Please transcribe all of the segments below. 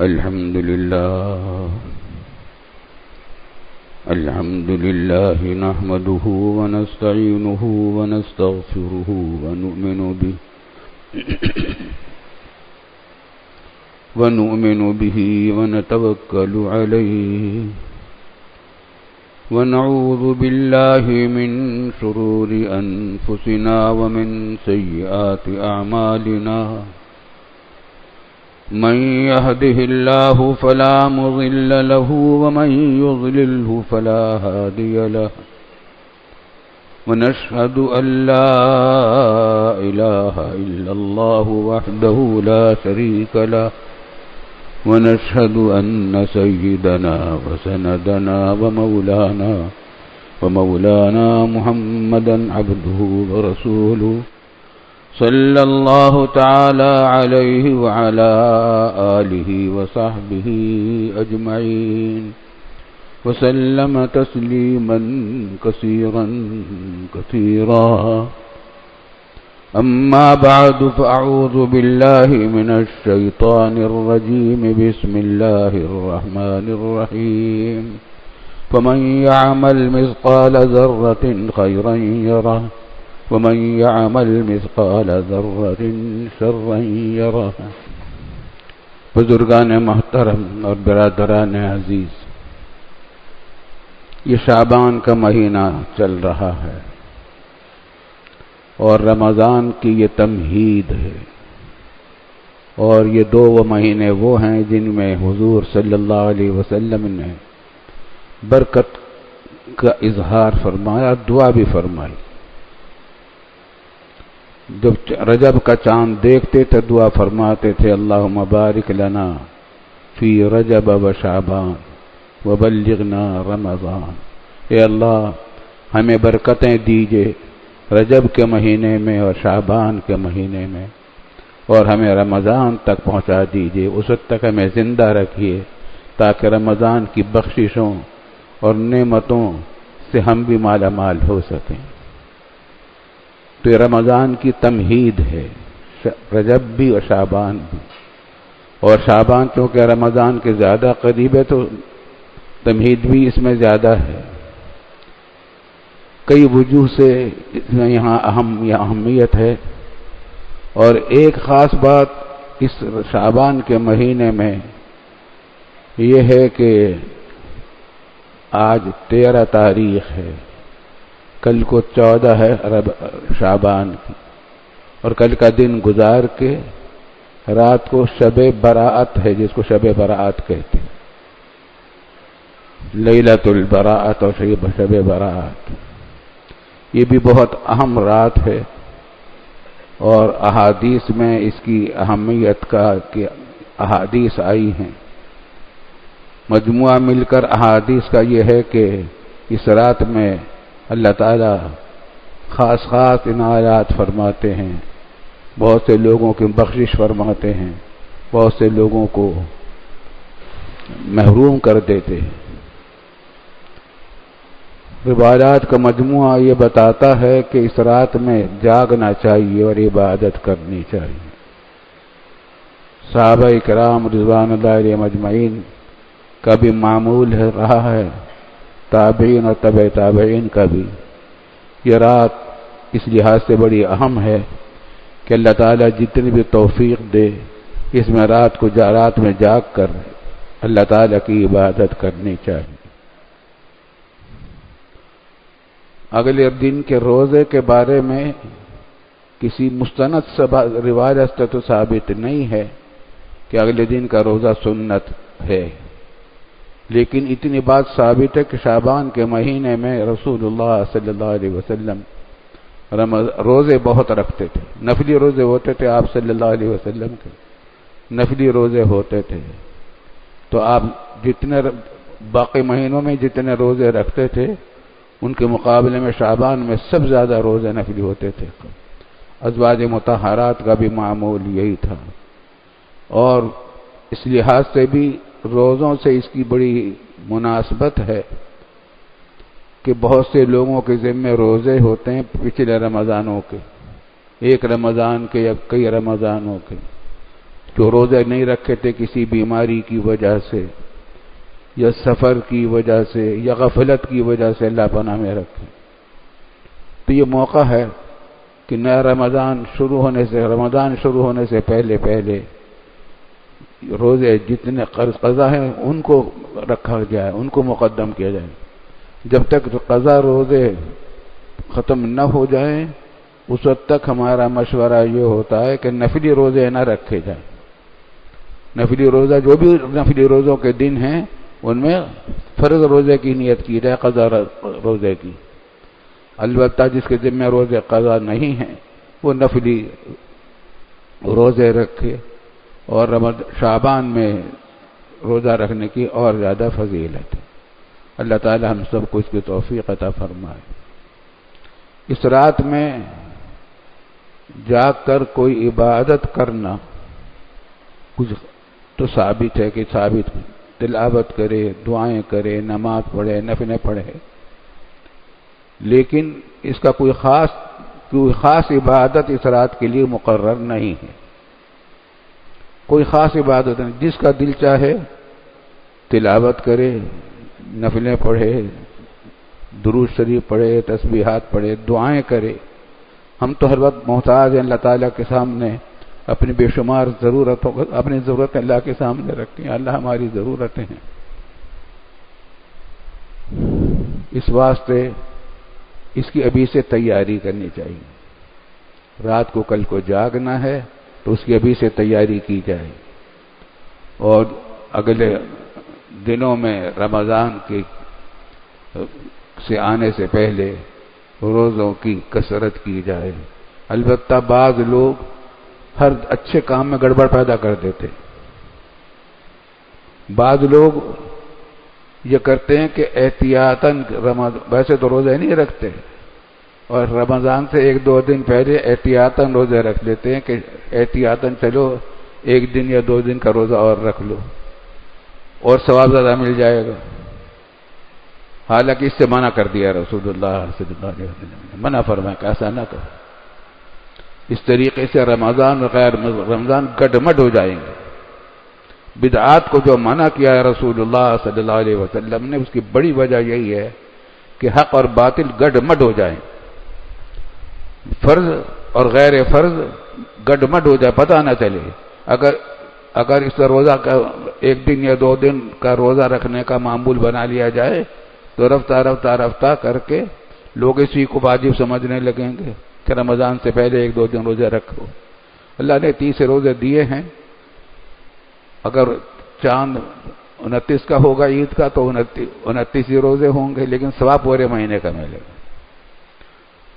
الحمد لله نحمده ونستعينه ونستغفره ونؤمن به ونتوكل عليه ونعوذ بالله من شرور أنفسنا ومن سيئات أعمالنا من يهده الله فلا مضل له ومن يضلله فلا هادي له ونشهد أن لا إله إلا الله وحده لا شريك له ونشهد أن سيدنا وسندنا ومولانا محمدا عبده ورسوله صلى الله تعالى عليه وعلى آله وصحبه أجمعين وسلم تسليما كثيرا أما بعد فأعوذ بالله من الشيطان الرجيم بسم الله الرحمن الرحيم فمن يعمل مثقال ذرة خيرا يره ومن يعمل مثقال ذرة شرا يره. بزرگان محترم اور برادران عزیز، یہ شعبان کا مہینہ چل رہا ہے اور رمضان کی یہ تمہید ہے، اور یہ دو مہینے وہ ہیں جن میں حضور صلی اللہ علیہ وسلم نے برکت کا اظہار فرمایا، دعا بھی فرمائی. جب رجب کا چاند دیکھتے تھے دعا فرماتے تھے اللہم بارک لنا فی رجب و شعبان وبلغنا رمضان. اے اللہ ہمیں برکتیں دیجئے رجب کے مہینے میں اور شعبان کے مہینے میں، اور ہمیں رمضان تک پہنچا دیجئے، اس وقت تک ہمیں زندہ رکھیے تاکہ رمضان کی بخششوں اور نعمتوں سے ہم بھی مالا مال ہو سکیں. تو یہ رمضان کی تمہید ہے، رجب بھی اور شعبان بھی. اور شعبان چونکہ رمضان کے زیادہ قریب ہے تو تمہید بھی اس میں زیادہ ہے. کئی وجوہ سے یہاں اہمیت ہے، اور ایک خاص بات اس شعبان کے مہینے میں یہ ہے کہ آج 13 تاریخ ہے، کل کو 14 ہے شعبان کی، اور کل کا دن گزار کے رات کو شب براءت ہے، جس کو شب براءت کہتے ہیں، لیلۃ البراءت اور شب براءت. یہ بھی بہت اہم رات ہے، اور احادیث میں اس کی اہمیت کا کہ احادیث آئی ہیں. مجموعہ مل کر احادیث کا یہ ہے کہ اس رات میں اللہ تعالی خاص عنایات فرماتے ہیں، بہت سے لوگوں کی بخشش فرماتے ہیں، بہت سے لوگوں کو محروم کر دیتے ہیں. روایات کا مجموعہ یہ بتاتا ہے کہ اس رات میں جاگنا چاہیے اور عبادت کرنی چاہیے. صحابہ کرام رضوان اللہ علیہم اجمعین کا بھی معمول رہا ہے، تابعین اور تبع تابعین کا بھی. یہ رات اس لحاظ سے بڑی اہم ہے کہ اللہ تعالیٰ جتنی بھی توفیق دے اس میں رات میں جاگ کر اللہ تعالیٰ کی عبادت کرنی چاہیے. اگلے دن کے روزے کے بارے میں کسی مستند روایت سے تو ثابت نہیں ہے کہ اگلے دن کا روزہ سنت ہے، لیکن اتنی بات ثابت ہے کہ شعبان کے مہینے میں رسول اللہ صلی اللہ علیہ وسلم روزے بہت رکھتے تھے. نفلی روزے ہوتے تھے آپ صلی اللہ علیہ وسلم کے، نفلی روزے ہوتے تھے. تو آپ جتنے باقی مہینوں میں جتنے روزے رکھتے تھے ان کے مقابلے میں شعبان میں سب زیادہ روزے نفلی ہوتے تھے. ازواج مطہرات کا بھی معمول یہی تھا، اور اس لحاظ سے بھی روزوں سے اس کی بڑی مناسبت ہے کہ بہت سے لوگوں کے ذمے روزے ہوتے ہیں پچھلے رمضانوں کے، ایک رمضان کے یا کئی رمضانوں کے. جو روزے نہیں رکھے تھے کسی بیماری کی وجہ سے یا سفر کی وجہ سے یا غفلت کی وجہ سے، اللہ پناہ میں رکھے. تو یہ موقع ہے کہ نیا رمضان شروع ہونے سے پہلے روزے جتنے قضا ہیں ان کو رکھا جائے، ان کو مقدم کیا جائے. جب تک قضا روزے ختم نہ ہو جائیں اس وقت تک ہمارا مشورہ یہ ہوتا ہے کہ نفلی روزے نہ رکھے جائیں. نفلی روزہ جو بھی نفلی روزوں کے دن ہیں ان میں فرض روزے کی نیت کی جائے، قضا روزے کی. البتہ جس کے ذمہ روزے قضا نہیں ہیں وہ نفلی روزے رکھے، اور شعبان میں روزہ رکھنے کی اور زیادہ فضیلت ہے. اللہ تعالی ہم سب کو اس کی توفیق عطا فرمائے. اس رات میں جاگ کر کوئی عبادت کرنا کچھ تو ثابت ہے کہ تلاوت کرے، دعائیں کرے، نماز پڑھے، نفلیں پڑھے، لیکن اس کا کوئی خاص عبادت اس رات کے لیے مقرر نہیں ہے. کوئی خاص عبادت نہیں، جس کا دل چاہے تلاوت کرے، نفلیں پڑھے، درود شریف پڑھے، تسبیحات پڑھے، دعائیں کرے. ہم تو ہر وقت محتاج ہیں اللہ تعالیٰ کے سامنے، اپنی بے شمار ضرورتوں کو، اپنی ضرورتیں اللہ کے سامنے رکھتے ہیں. اللہ ہماری ضرورتیں ہیں. اس واسطے اس کی ابھی سے تیاری کرنی چاہیے. رات کو کل کو جاگنا ہے تو اس کی ابھی سے تیاری کی جائے، اور اگلے دنوں میں رمضان سے آنے سے پہلے روزوں کی کثرت کی جائے. البتہ بعض لوگ ہر اچھے کام میں گڑبڑ پیدا کر دیتے. بعض لوگ یہ کرتے ہیں کہ احتیاطاً ویسے تو روزے نہیں رکھتے، اور رمضان سے 1-2 دن پہلے احتیاطاً روزے رکھ لیتے ہیں کہ احتیاطاً چلو 1 دن یا 2 دن کا روزہ اور رکھ لو اور ثواب زیادہ مل جائے گا. حالانکہ اس سے منع کر دیا رسول اللہ صلی اللہ علیہ وسلم نے، منع فرمایا کہ ایسا نہ کرو. اس طریقے سے رمضان اور غیر رمضان گڈمڈ ہو جائیں گے. بدعات کو جو منع کیا ہے رسول اللہ صلی اللہ علیہ وسلم نے، اس کی بڑی وجہ یہی ہے کہ حق اور باطل گڈمڈ ہو جائیں، فرض اور غیر فرض گڈمڈ ہو جائے، پتہ نہ چلے. اگر اس روزہ کا 1 دن یا 2 دن کا روزہ رکھنے کا معمول بنا لیا جائے تو رفتہ کر کے لوگ اسی کو واجب سمجھنے لگیں گے کہ رمضان سے پہلے 1-2 دن روزے رکھو. اللہ نے 30 روزے دیے ہیں. اگر چاند 29 کا ہوگا عید کا تو 29 ہی روزے ہوں گے، لیکن ثواب پورے مہینے کا ملے گا.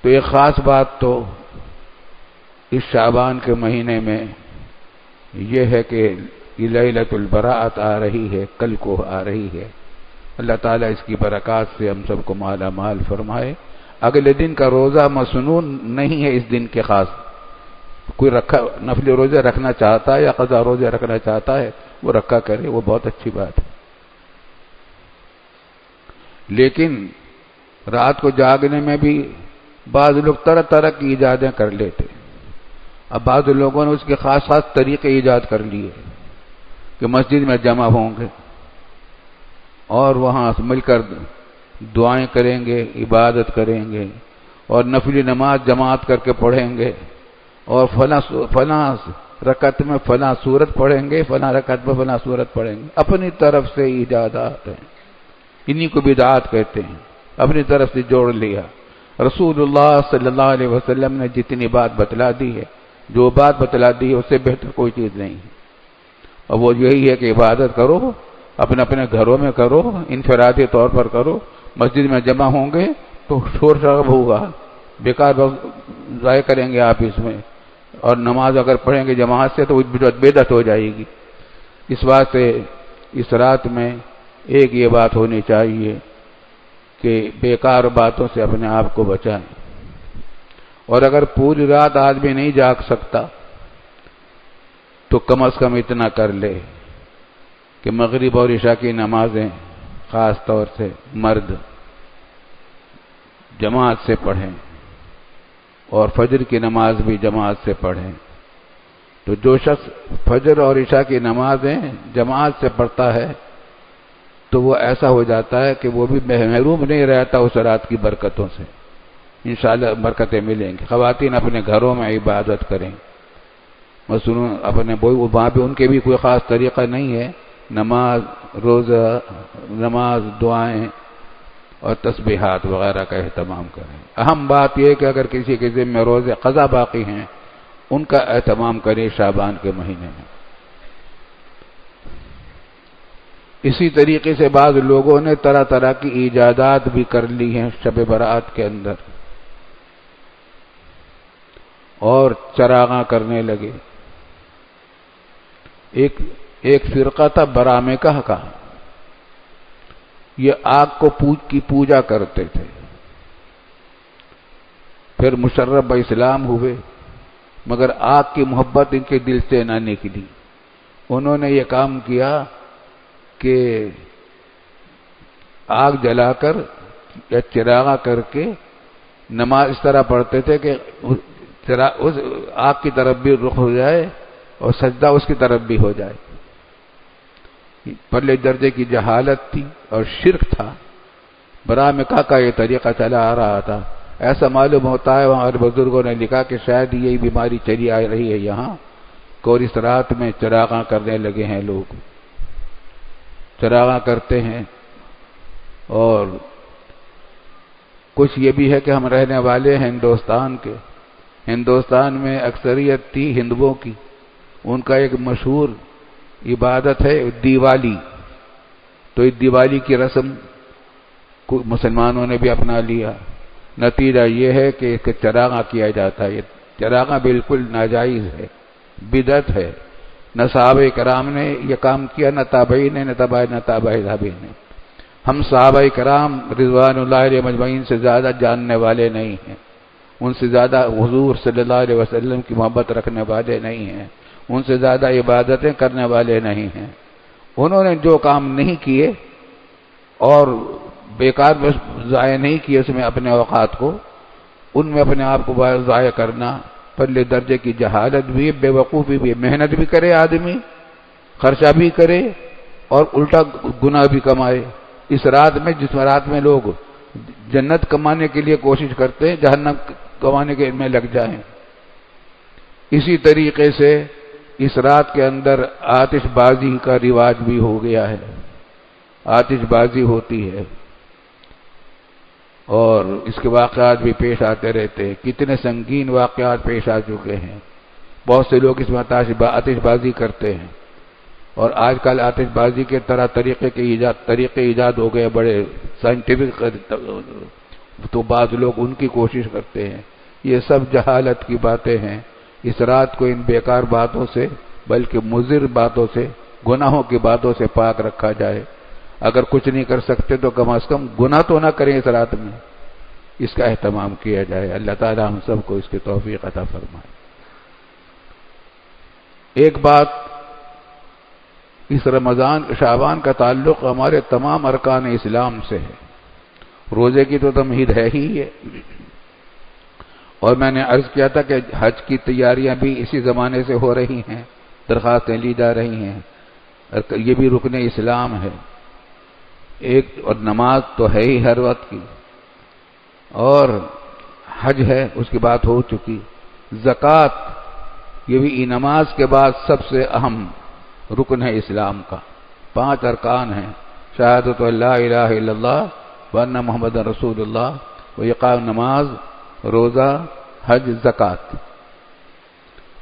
تو ایک خاص بات تو اس شعبان کے مہینے میں یہ ہے کہ لیلۃ البراءت آ رہی ہے، کل کو آ رہی ہے. اللہ تعالیٰ اس کی برکات سے ہم سب کو مالا مال فرمائے. اگلے دن کا روزہ مسنون نہیں ہے اس دن کے خاص. کوئی نفلی روزے رکھنا چاہتا ہے یا قضا روزے رکھنا چاہتا ہے وہ رکھا کرے، وہ بہت اچھی بات ہے. لیکن رات کو جاگنے میں بھی بعض لوگ طرح کی ایجادیں کر لیتے. اب بعض لوگوں نے اس کے خاص طریقے ایجاد کر لیے کہ مسجد میں جمع ہوں گے اور وہاں مل کر دعائیں کریں گے، عبادت کریں گے، اور نفلی نماز جماعت کر کے پڑھیں گے، اور فلاں رکعت میں فلاں سورت پڑھیں گے، فلاں رکعت میں فلاں سورت پڑھیں گے. اپنی طرف سے ایجادات ہیں، انہی کو بدعات کہتے ہیں. اپنی طرف سے جوڑ لیا. رسول اللہ صلی اللہ علیہ وسلم نے جتنی بات بتلا دی ہے، جو بات بتلا دی ہے اس سے بہتر کوئی چیز نہیں ہے. اور وہ یہی ہے کہ عبادت کرو، اپنے گھروں میں کرو، انفرادی طور پر کرو. مسجد میں جمع ہوں گے تو شور شراب ہوگا، بیکار ضائع کریں گے آپ اس میں، اور نماز اگر پڑھیں گے جماعت سے تو بدعت ہو جائے گی. اس واسطے اس رات میں ایک یہ بات ہونی چاہیے کہ بیکار باتوں سے اپنے آپ کو بچائیں. اور اگر پوری رات آدمی نہیں جاگ سکتا تو کم از کم اتنا کر لے کہ مغرب اور عشاء کی نمازیں خاص طور سے مرد جماعت سے پڑھیں، اور فجر کی نماز بھی جماعت سے پڑھیں، تو جو شخص فجر اور عشاء کی نمازیں جماعت سے پڑھتا ہے تو وہ ایسا ہو جاتا ہے کہ وہ بھی محروم نہیں رہتا اس رات کی برکتوں سے، انشاءاللہ برکتیں ملیں گی۔ خواتین اپنے گھروں میں عبادت کریں، مثلا اپنے وہاں بھی ان کے بھی کوئی خاص طریقہ نہیں ہے، نماز، روزہ، نماز، دعائیں اور تسبیحات وغیرہ کا اہتمام کریں۔ اہم بات یہ کہ اگر کسی کے ذمہ روزے قضا باقی ہیں ان کا اہتمام کریں شعبان کے مہینے میں۔ اسی طریقے سے بعض لوگوں نے طرح طرح کی ایجادات بھی کر لی ہیں شب برات کے اندر، اور چراغاں کرنے لگے۔ ایک فرقہ تھا برامکہ کا، یہ آگ کی پوجا کرتے تھے، پھر مشرف اسلام ہوئے مگر آگ کی محبت ان کے دل سے نہ نکلی۔ انہوں نے یہ کام کیا کہ آگ جلا کر یا چراغاں کر کے نماز اس طرح پڑھتے تھے کہ اس آگ کی طرف بھی رخ ہو جائے اور سجدہ اس کی طرف بھی ہو جائے۔ پہلے درجے کی جہالت تھی اور شرک تھا، برامکہ کا یہ طریقہ چلا آ رہا تھا۔ ایسا معلوم ہوتا ہے ہمارے بزرگوں نے لکھا کہ شاید یہی بیماری چلی آ رہی ہے یہاں، اور اس رات میں چراغاں کرنے لگے ہیں، لوگ چراغاں کرتے ہیں۔ اور کچھ یہ بھی ہے کہ ہم رہنے والے ہیں ہندوستان کے، ہندوستان میں اکثریت تھی ہندوؤں کی، ان کا ایک مشہور عبادت ہے دیوالی، تو اس دیوالی کی رسم کو مسلمانوں نے بھی اپنا لیا۔ نتیجہ یہ ہے کہ اس کے چراغاں کیا جاتا ہے۔ یہ چراغاں بالکل ناجائز ہے، بدعت ہے۔ نہ صحابہ کرام نے یہ کام کیا، نہ تابعین نے، نہ تابعین تابعین نے۔ ہم صحابہ کرام رضوان اللہ علیہ مجمعین سے زیادہ جاننے والے نہیں ہیں، ان سے زیادہ حضور صلی اللہ علیہ وسلم کی محبت رکھنے والے نہیں ہیں، ان سے زیادہ عبادتیں کرنے والے نہیں ہیں۔ انہوں نے جو کام نہیں کیے اور بیکار میں ضائع نہیں کیے اس میں اپنے اوقات کو، ان میں اپنے آپ کو ضائع کرنا پہلے درجے کی جہالت بھی ہے، بے وقوفی بھی ہے۔ محنت بھی کرے آدمی، خرچہ بھی کرے اور الٹا گناہ بھی کمائے۔ اس رات میں، جس رات میں لوگ جنت کمانے کے لیے کوشش کرتے ہیں، جہنم کمانے کے میں لگ جائیں۔ اسی طریقے سے اس رات کے اندر آتش بازی کا رواج بھی ہو گیا ہے، آتش بازی ہوتی ہے اور اس کے واقعات بھی پیش آتے رہتے ہیں۔ کتنے سنگین واقعات پیش آ چکے ہیں، بہت سے لوگ اس میں آتش بازی کرتے ہیں، اور آج کل آتش بازی کے طریقے ایجاد ہو گئے بڑے سائنٹیفک، تو بعض لوگ ان کی کوشش کرتے ہیں۔ یہ سب جہالت کی باتیں ہیں۔ اس رات کو ان بیکار باتوں سے، بلکہ مضر باتوں سے، گناہوں کی باتوں سے پاک رکھا جائے۔ اگر کچھ نہیں کر سکتے تو کم از کم گناہ تو نہ کریں اس رات میں، اس کا اہتمام کیا جائے۔ اللہ تعالی ہم سب کو اس کی توفیق عطا فرمائے۔ ایک بات، اس رمضان شعبان کا تعلق ہمارے تمام ارکان اسلام سے ہے۔ روزے کی تو تمہید ہے ہی ہے، اور میں نے عرض کیا تھا کہ حج کی تیاریاں بھی اسی زمانے سے ہو رہی ہیں، درخواستیں لی جا رہی ہیں، یہ بھی رکن اسلام ہے۔ ایک اور نماز تو ہے ہی ہر وقت کی، اور حج ہے، اس کی بات ہو چکی۔ زکوٰۃ، یہ بھی نماز کے بعد سب سے اہم رکن ہے اسلام کا۔ 5 ارکان ہیں، شہادت لا الہ الا اللہ وان محمد رسول اللہ، و اقام نماز، روزہ، حج، زکوٰۃ۔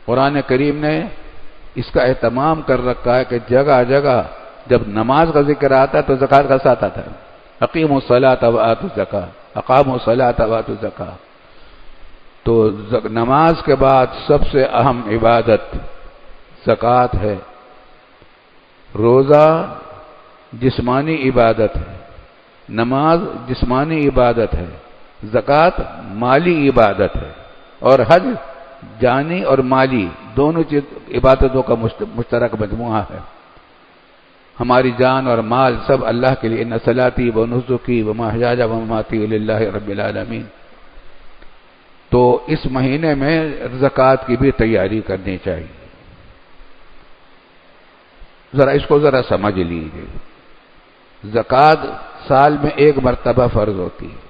قرآن کریم نے اس کا اہتمام کر رکھا ہے کہ جگہ جگہ جب نماز کا ذکر آتا ہے تو زکوٰۃ کا ساتھ آتا ہے۔ اقیموا الصلاۃ وآتوا الزکاۃ، اقاموا الصلاۃ وآتوا الزکاۃ۔ تو نماز کے بعد سب سے اہم عبادت زکوٰۃ ہے۔ روزہ جسمانی عبادت ہے، نماز جسمانی عبادت ہے، زکوٰۃ مالی عبادت ہے، اور حج جانی اور مالی دونوں عبادتوں کا مشترک مجموعہ ہے۔ ہماری جان اور مال سب اللہ کے لیے، ان صلاتی و نسکی و محیای و مماتی للہ رب العالمین۔ تو اس مہینے میں زکوٰۃ کی بھی تیاری کرنی چاہیے۔ ذرا اس کو ذرا سمجھ لیجیے. زکوٰۃ سال میں ایک مرتبہ فرض ہوتی ہے.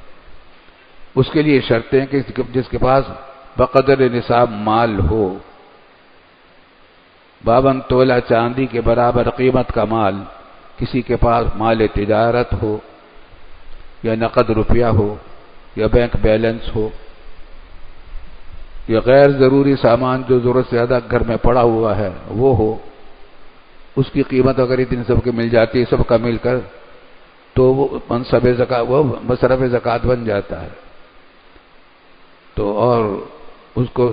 اس کے لیے شرطیں ہیں کہ جس کے پاس بقدر نصاب مال ہو، 52 تولہ چاندی کے برابر قیمت کا مال، کسی کے پاس مال تجارت ہو یا نقد روپیہ ہو یا بینک بیلنس ہو یا غیر ضروری سامان جو ضرورت سے زیادہ گھر میں پڑا ہوا ہے وہ ہو. اس کی قیمت اگر اتنی سب کے مل جاتی ہے، سب کا مل کر، تو وہ مصرف زکوٰۃ بن جاتا ہے. تو اور اس کو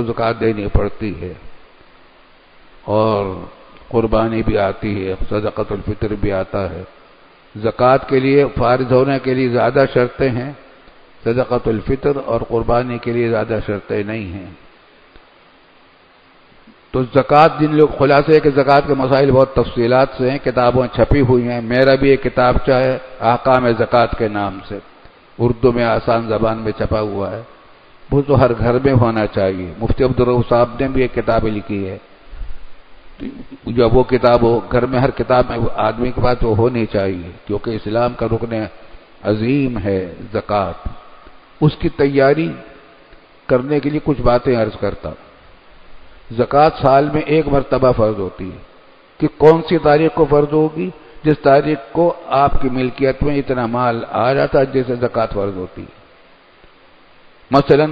زکوٰۃ دینی پڑتی ہے. اور قربانی بھی آتی ہے، صدقۃ الفطر بھی آتا ہے. زکوٰۃ کے لیے فارض ہونے کے لیے زیادہ شرطیں ہیں، صدقۃ الفطر اور قربانی کے لیے زیادہ شرطیں نہیں ہیں. تو زکوٰۃ جن لوگ خلاصے ہے کہ زکوٰۃ کے مسائل بہت تفصیلات سے ہیں، کتابوں چھپی ہوئی ہیں. میرا بھی ایک کتابچہ ہے احکام زکوٰۃ کے نام سے، اردو میں آسان زبان میں چھپا ہوا ہے. وہ تو ہر گھر میں ہونا چاہیے. مفتی عبدالرؤف صاحب نے بھی ایک کتاب لکھی ہے. جب وہ کتاب ہو گھر میں، ہر کتاب میں آدمی کے پاس وہ ہونی چاہیے، کیونکہ اسلام کا رکن عظیم ہے زکوٰۃ. اس کی تیاری کرنے کے لیے کچھ باتیں عرض کرتا ہوں. زکوٰۃ سال میں ایک مرتبہ فرض ہوتی ہے. کہ کون سی تاریخ کو فرض ہوگی؟ جس تاریخ کو آپ کی ملکیت میں اتنا مال آ جاتا ہے جیسے زکوٰۃ فرض ہوتی ہے. مثلا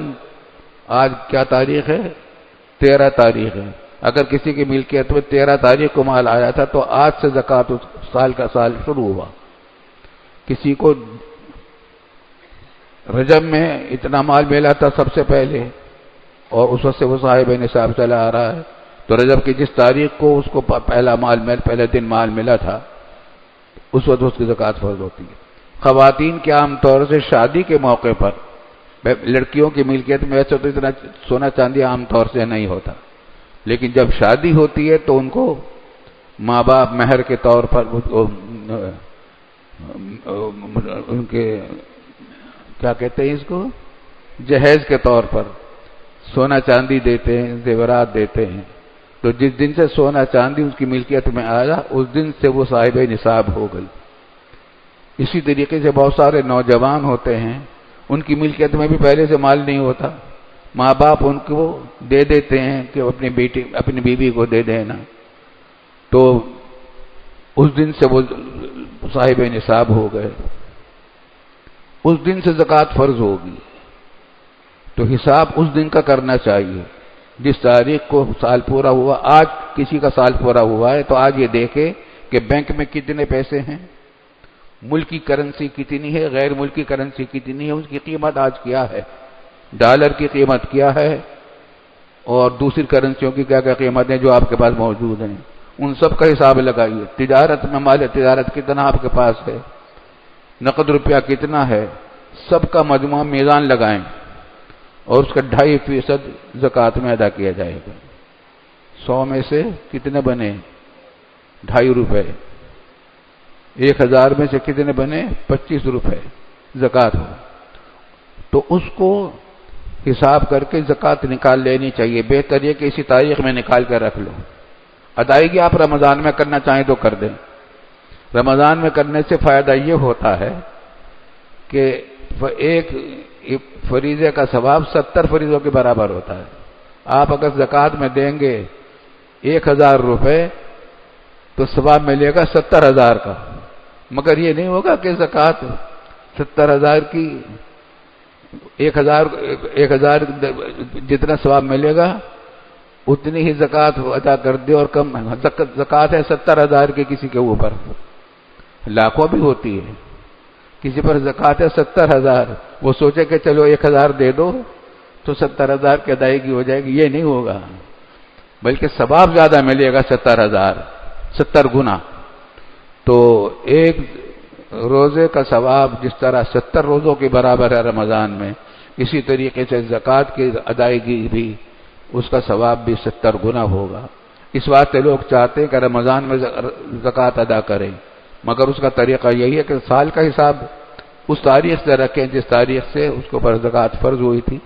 آج کیا تاریخ ہے؟ 13 تاریخ ہے. اگر کسی کی ملکیت میں 13 تاریخ کو مال آیا تھا تو آج سے زکوٰۃ سال کا سال شروع ہوا. کسی کو رجب میں اتنا مال ملا تھا سب سے پہلے، اور اس وقت سے وہ صاحب نصاب چلا آ رہا ہے، تو رجب کی جس تاریخ کو اس کو پہلے دن مال ملا تھا، اس وقت اس کی زکوٰۃ فرض ہوتی ہے. خواتین کے عام طور سے شادی کے موقع پر، لڑکیوں کی ملکیت میں ایسے تو اتنا سونا چاندی عام طور سے نہیں ہوتا، لیکن جب شادی ہوتی ہے تو ان کو ماں باپ مہر کے طور پر ان کے کیا کہتے ہیں اس کو، جہیز کے طور پر سونا چاندی دیتے ہیں، زیورات دیتے ہیں. تو جس دن سے سونا چاندی اس کی ملکیت میں آیا اس دن سے وہ صاحب نصاب ہو گئی. اسی طریقے سے بہت سارے نوجوان ہوتے ہیں، ان کی ملکیت میں بھی پہلے سے مال نہیں ہوتا، ماں باپ ان کو دے دیتے ہیں کہ اپنی بیوی کو دے دینا، تو اس دن سے وہ صاحب نصاب ہو گئے. اس دن سے زکوٰۃ فرض ہوگی. تو حساب اس دن کا کرنا چاہیے جس تاریخ کو سال پورا ہوا. آج کسی کا سال پورا ہوا ہے تو آج یہ دیکھے کہ بینک میں کتنے پیسے ہیں، ملکی کرنسی کتنی ہے، غیر ملکی کرنسی کتنی ہے، اس کی قیمت آج کیا ہے، ڈالر کی قیمت کیا ہے، اور دوسری کرنسیوں کی کیا کیا قیمت ہے جو آپ کے پاس موجود ہیں. ان سب کا حساب لگائیے. تجارت میں مال تجارت کتنا آپ کے پاس ہے، نقد روپیہ کتنا ہے، سب کا مجموعہ میزان لگائیں اور اس کا 2.5% زکوٰۃ میں ادا کیا جائے گا. 100 میں سے کتنے بنے؟ 2.5 روپے. 1000 میں سے کتنے بنے؟ 25 روپے زکوٰۃ ہو. تو اس کو حساب کر کے زکوٰۃ نکال لینی چاہیے. بہتر یہ کہ اسی تاریخ میں نکال کر رکھ لو. ادائیگی آپ رمضان میں کرنا چاہیں تو کر دیں. رمضان میں کرنے سے فائدہ یہ ہوتا ہے کہ ایک فریضے کا ثواب 70 فریضوں کے برابر ہوتا ہے. آپ اگر زکوٰۃ میں دیں گے 1000 روپے تو ثواب ملے گا 70,000 کا. مگر یہ نہیں ہوگا کہ زکوٰۃ 70,000 کی 1000 جتنا ثواب ملے گا اتنی ہی زکوٰۃ ادا کر دے اور کم. زکوٰۃ ہے 70,000 کے کسی کے اوپر، لاکھوں بھی ہوتی ہے. کسی پر زکوٰۃ ہے 70,000، وہ سوچے کہ چلو 1000 دے دو تو 70,000 کی ادائیگی ہو جائے گی. یہ نہیں ہوگا، بلکہ ثواب زیادہ ملے گا 70,000، 70 گنا. تو ایک روزے کا ثواب جس طرح 70 روزوں کے برابر ہے رمضان میں، اسی طریقے سے زکوٰۃ کی ادائیگی بھی اس کا ثواب بھی 70 گنا ہوگا. اس واسطے لوگ چاہتے ہیں کہ رمضان میں زکوٰۃ ادا کریں، مگر اس کا طریقہ یہی ہے کہ سال کا حساب اس تاریخ سے رکھیں جس تاریخ سے اس کے اوپر زکوٰۃ فرض ہوئی تھی،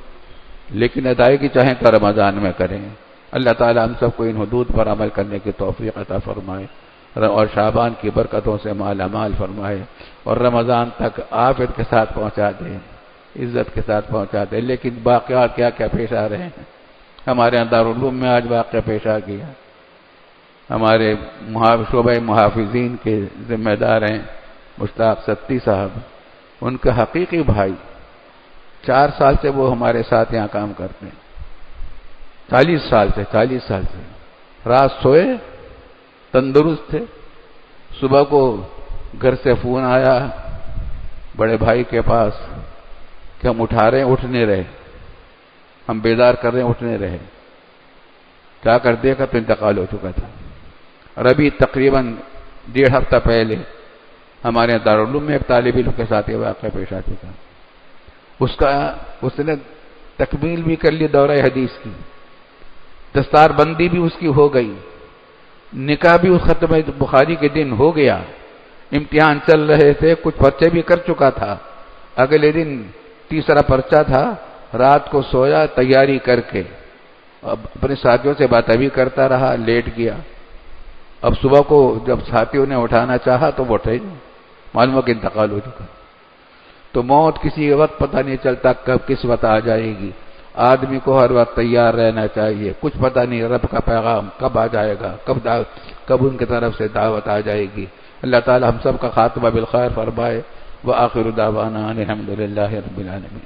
لیکن ادائیگی چاہیں تو رمضان میں کریں. اللہ تعالی ہم سب کو ان حدود پر عمل کرنے کی توفیق عطا فرمائے اور شعبان کی برکتوں سے مالا مال فرمائے اور رمضان تک عافیت کے ساتھ پہنچا دے، عزت کے ساتھ پہنچا دے۔ لیکن واقعات کیا کیا پیش آ رہے ہیں۔ ہمارے یہاں دارالعلوم میں آج واقعہ پیش آ گیا۔ ہمارے شعبہ محافظین کے ذمہ دار ہیں مشتاق ستی صاحب، ان کا حقیقی بھائی 4 سال سے وہ ہمارے ساتھ یہاں کام کرتے ہیں، 40 سال سے رات سوئے تندرست تھے، صبح کو گھر سے فون آیا بڑے بھائی کے پاس کہ ہم اٹھا رہے ہیں، اٹھ نہیں رہے، ہم بیدار کر رہے ہیں، اٹھ نہیں رہے۔ کیا کر دیکھا تو انتقال ہو چکا تھا۔ اور ابھی تقریباً 1.5 ہفتہ پہلے ہمارے دارالعلوم میں ایک طالب علم کے ساتھ یہ واقعہ پیش آ چکا۔ اس نے تکمیل بھی کر لی دورہ حدیث کی، دستار بندی بھی اس کی ہو گئی، نکاح بھی اس ختم بخاری کے دن ہو گیا، امتحان چل رہے تھے، کچھ پرچے بھی کر چکا تھا، اگلے دن تیسرا پرچہ تھا، رات کو سویا تیاری کر کے، اب اپنے ساتھیوں سے باتیں بھی کرتا رہا، لیٹ گیا۔ اب صبح کو جب ساتھیوں نے اٹھانا چاہا تو وہ اٹھے نہیں، معلوم ہو کہ انتقال ہو چکا۔ تو موت کسی وقت پتہ نہیں چلتا کب کس وقت آ جائے گی، آدمی کو ہر وقت تیار رہنا چاہیے، کچھ پتہ نہیں رب کا پیغام کب آ جائے گا، کب ان کی طرف سے دعوت آ جائے گی۔ اللہ تعالی ہم سب کا خاتمہ بالخیر فرمائے۔ وآخر دعوانا الحمد للہ رب العالمین۔